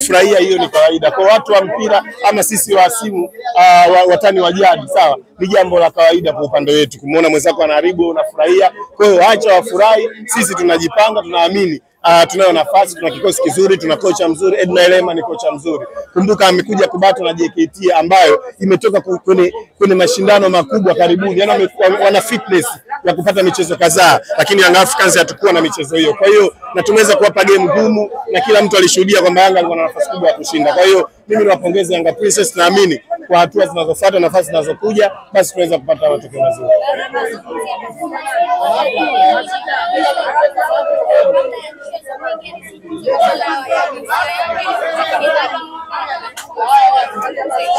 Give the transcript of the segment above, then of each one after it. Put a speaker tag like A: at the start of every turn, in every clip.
A: kufurahia, hiyo ni kawaida. Kwa watu wa mpira ama sisi wasimu watani wa jadi, sawa, ni jambo la kawaida kwa upande wetu kumuona mwenzako anaharibu unafurahia. Kwa hiyo acha wafurahi, sisi tunajipanga, tunaamini tunayo nafasi, tuna kikosi kizuri, tuna kocha mzuri. Edna Lema ni kocha mzuri. Kumbuka amekuja kubatwa na JKT ambayo imetoka kwenye mashindano makubwa karibuni. Yaani wana fitness ya kupata michezo kadhaa, lakini Young Africans hatakuwa na michezo hiyo. Kwa hiyo na tumeweza kuwapa game ngumu na kila mtu alishuhudia kwamba Yanga alikuwa na nafasi kubwa ya kushinda. Kwa hiyo mimi niwapongeze Yanga Princess, naamini kwa hatua zinazofuata, nafasi zinazokuja, basi tunaweza kupata matokeo mazuri.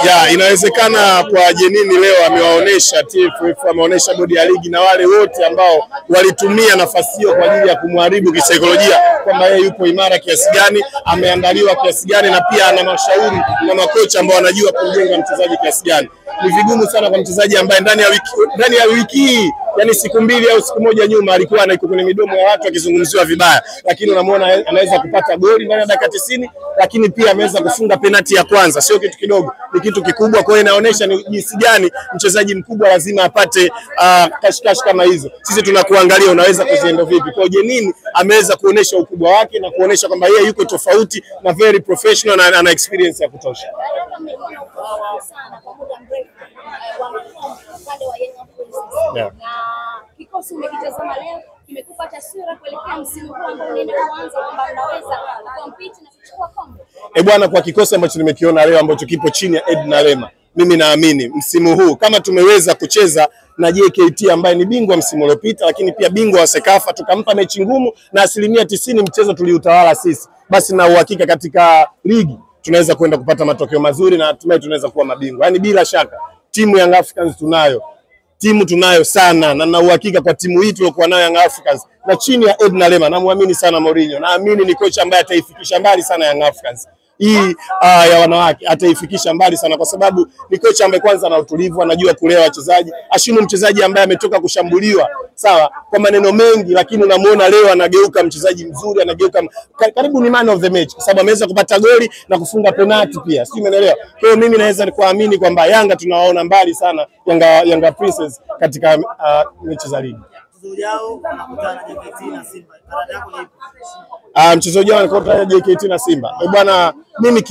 A: Ya, inawezekana kwa Jenini leo amewaonesha TFF, amewaonesha bodi ya ligi na wale wote ambao walitumia nafasi hiyo kwa ajili ya kumharibu kisaikolojia kwamba yeye yupo imara kiasi gani, ameandaliwa kiasi gani, na pia ana mashauri na makocha ambao wanajua kumjenga mchezaji kiasi gani. Ni vigumu sana kwa mchezaji ambaye ndani ya wiki hii, yani siku mbili au siku moja nyuma, alikuwa anaiko kwenye midomo ya watu akizungumziwa vibaya, lakini unamwona anaweza kupata goli ndani ya dakika 90, lakini pia ameweza kufunga penalti ya kwanza. Sio kitu kidogo, ni kitu kikubwa. Kwa hiyo inaonyesha ni jinsi gani mchezaji mkubwa lazima apate kashikashi kama hizo. Sisi tunakuangalia unaweza kuziendo vipi. Kwa hiyo Jenini ameweza kuonesha ukubwa wake na kuonesha kwamba yeye yuko tofauti na very professional na ana experience ya kutosha. Yeah.
B: Kikosi umekitazama leo kimekupa taswira kuelekea msimu huu ambao unaenda kuanza kwamba unaweza kucompete na kuchukua kombe.
A: Bwana, kwa kikosi ambacho nimekiona leo ambacho kipo chini ya Edna Lema, mimi naamini msimu huu kama tumeweza kucheza na JKT ambaye ni bingwa msimu uliopita, lakini pia bingwa wa Sekafa, tukampa mechi ngumu na 90% mchezo tuliutawala sisi, basi na uhakika katika ligi tunaweza kwenda kupata matokeo mazuri na hatimaye tunaweza kuwa mabingwa. Yaani bila shaka timu ya Young Africans tunayo sana, na na uhakika kwa timu hii tuliokuwa nayo Young Africans na chini ya Edna Lema, namuamini sana Mourinho. Naamini ni kocha ambaye ataifikisha mbali sana Young Africans hii ya wanawake, ataifikisha mbali sana kwa sababu ni kocha ambaye kwanza ana utulivu, anajua kulea wachezaji. Ashinu mchezaji ambaye ametoka kushambuliwa, sawa, kwa maneno mengi, lakini unamuona leo anageuka mchezaji mzuri, anageuka karibu ni man of the match kwa sababu ameweza kupata goli na kufunga penalti pia. Sio, umeelewa? Kwa hiyo mimi naweza kuamini kwamba Yanga tunawaona mbali sana Yanga Princess katika mechi za ligi. Mchezo ujao anakutana JKT na Simba. Bwana, mimi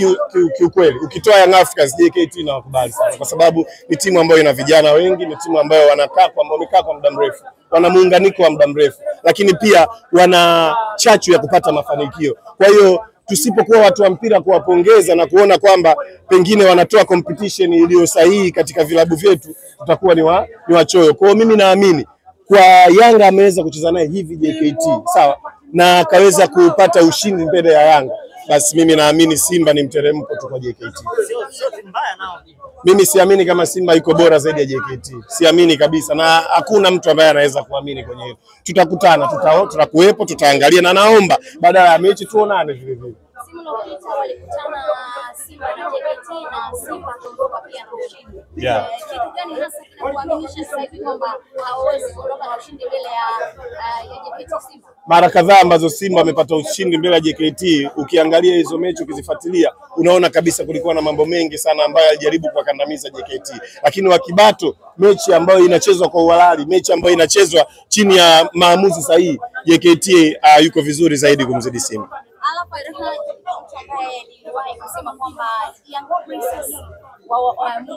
A: kiukweli ukitoa Young Africans, JKT na wakubali sana kwa sababu ni timu ambayo ina vijana wengi, ni timu ambayo wamekaa kwa muda mrefu, wana muunganiko wa muda mrefu, lakini pia wana chachu ya kupata mafanikio. Kwa hiyo tusipokuwa watu wa mpira kuwapongeza na kuona kwamba pengine wanatoa competition iliyo sahihi katika vilabu vyetu, tutakuwa ni wachoyo. Kwa hiyo mimi naamini kwa Yanga ameweza kucheza naye hivi JKT, sawa, na akaweza kupata ushindi mbele ya Yanga, basi mimi naamini Simba ni mteremko tu kwa JKT. Mimi siamini kama Simba iko bora zaidi ya JKT. Siamini kabisa, na hakuna mtu ambaye anaweza kuamini kwenye hilo. Tutakutana, tutakuwepo, tutaangalia, na naomba baada ya mechi tuonane vile vile.
B: Simu iliyopita walikutana Simba na JKT na Simba kuondoka pia na ushindi.
A: Yeah.
B: Kitu gani hasa kinakuaminisha sasa hivi kwamba hawezi kuondoka na ushindi mbele ya JKT Simba?
A: Mara kadhaa ambazo Simba amepata ushindi mbele ya JKT, ukiangalia hizo mechi ukizifuatilia, unaona kabisa kulikuwa na mambo mengi sana ambayo alijaribu kuwakandamiza JKT. Lakini wakibato mechi ambayo inachezwa kwa uhalali, mechi ambayo inachezwa chini ya maamuzi sahihi, JKT yuko vizuri zaidi kumzidi Simba.
B: Kusema kwamba Young Princess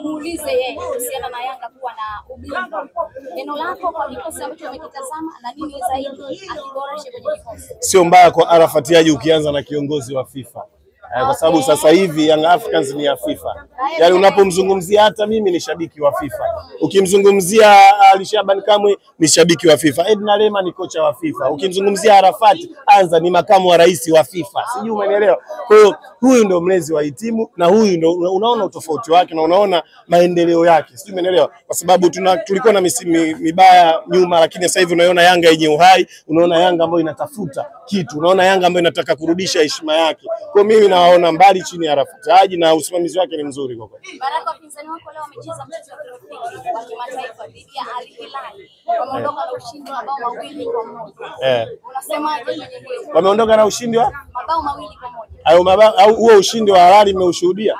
B: muulize yeye kuhusiana na Yanga kuwa na ubingwa. Neno lako kwa kikosi ambacho umekitazama na nini zaidi akiboreshe kwenye kikosi?
A: Sio mbaya kwa Arafat Haji ukianza na kiongozi wa FIFA. Kwa sababu sasa hivi Young Africans ni ya FIFA. Yaani unapomzungumzia, hata mimi ni shabiki wa FIFA. Ukimzungumzia Ali Shaban Kamwe ni shabiki wa FIFA. Edna Lema ni kocha wa FIFA. Ukimzungumzia Arafat Anza ni makamu wa rais wa FIFA. Sijui umeelewa. Kwa hiyo huyu ndio mlezi wa timu na huyu ndio unaona utofauti wake na unaona maendeleo yake. Sijui umeelewa. Kwa sababu tulikuwa na misimu mibaya nyuma, lakini sasa hivi unaona Yanga yenye uhai, unaona Yanga ambayo inatafuta kitu, unaona Yanga ambayo inataka kurudisha heshima yake. Kwa mimi na nawaona mbali chini ya Rafutaji na usimamizi wake ni mzuri kwa kweli.
B: Baraka, wapinzani wako leo wamecheza mchezo wa kirafiki wa kimataifa dhidi ya Al Hilal. Wameondoka na ushindi wa mabao 2-1. Unasemaje kwenye hilo?
A: Wameondoka na ushindi wa
B: mabao 2-1.
A: Au huo ushindi wa halali mmeushuhudia?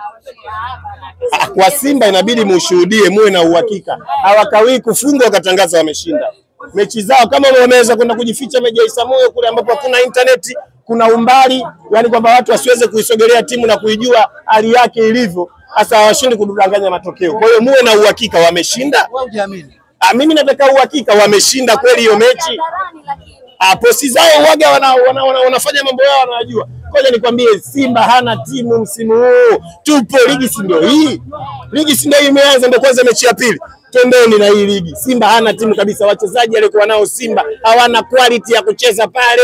A: Kwa Simba inabidi muushuhudie, muwe na uhakika. Hawakawii kufungwa wakatangaza wameshinda. Mechi zao kama wameweza kwenda kujificha Meja Isamoyo kule ambapo hakuna internet, kuna umbali, yani kwamba watu wasiweze kuisogelea timu na kuijua hali yake ilivyo, hasa hawashindi kudanganya matokeo. Kwa hiyo muwe na uhakika wameshinda.
C: Wewe hujiamini?
A: Mimi nataka uhakika wameshinda kweli hiyo mechi. Posi zao waga wanafanya mambo yao wanajua. Ngoja nikwambie, Simba hana timu msimu huu. Tupo ligi, si ndio hii? Ligi si ndio imeanza, ndio kwanza mechi ya pili. Twendeni na hii ligi. Simba hana timu kabisa. Wachezaji walikuwa nao Simba hawana quality ya kucheza pale.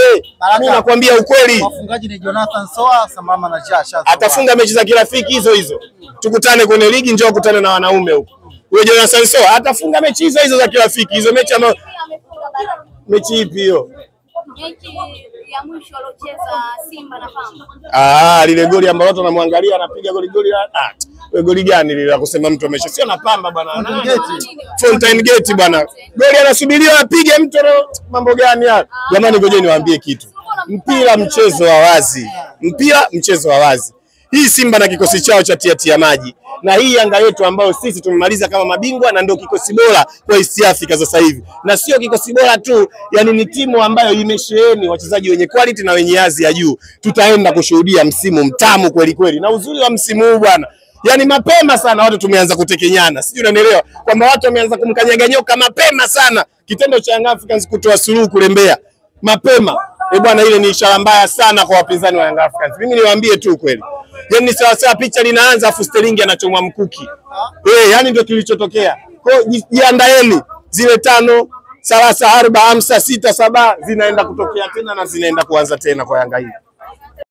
A: Mimi nakwambia ukweli.
C: Wafungaji ni Jonathan Soa sambamba na Jasha.
A: Atafunga mechi za kirafiki hizo. Tukutane kwenye ligi, njoo kutane na wanaume huko. Huyo Jonathan Soa atafunga mechi hizo za kirafiki. Hizo mechi ama mechi ipi hiyo?
B: Mechi ya mwisho aliocheza Simba na Pamba.
A: Lile goli ambalo watu wanamwangalia anapiga goli. Wewe goli gani lile la kusema mtu amesha? Sio na Pamba bwana. Fountain Gate bwana. Goli anasubiriwa apige mtu, mambo gani haya? Jamani, ngojeni niwaambie kitu. Mpira mchezo wa wazi. Mpira mchezo wa wazi. Hii Simba na kikosi chao cha tia maji. Na hii Yanga yetu ambayo sisi tumemaliza kama mabingwa na ndio kikosi bora kwa East Africa sasa hivi. Na sio kikosi bora tu, yani ni timu ambayo imesheheni wachezaji wenye quality na wenye hadhi ya juu. Tutaenda kushuhudia msimu mtamu kweli kweli. Na uzuri wa msimu huu bwana, yani mapema sana watu tumeanza kutekenyana. Sijui unanielewa kwamba watu wameanza kumkanyaga nyoka mapema sana. Kitendo cha Young Africans kutoa suluhu kule Mbeya mapema. Bwana, ile ni ishara mbaya sana kwa wapinzani wa Young Africans. Mimi niwaambie tu kweli. Yani ni sawa picha linaanza afu Sterling anachomwa mkuki. Yani ndio kilichotokea. Kwa hiyo jiandaeni, zile 5 3 4 5 6 7 zinaenda kutokea tena na zinaenda kuanza tena kwa Yanga hii.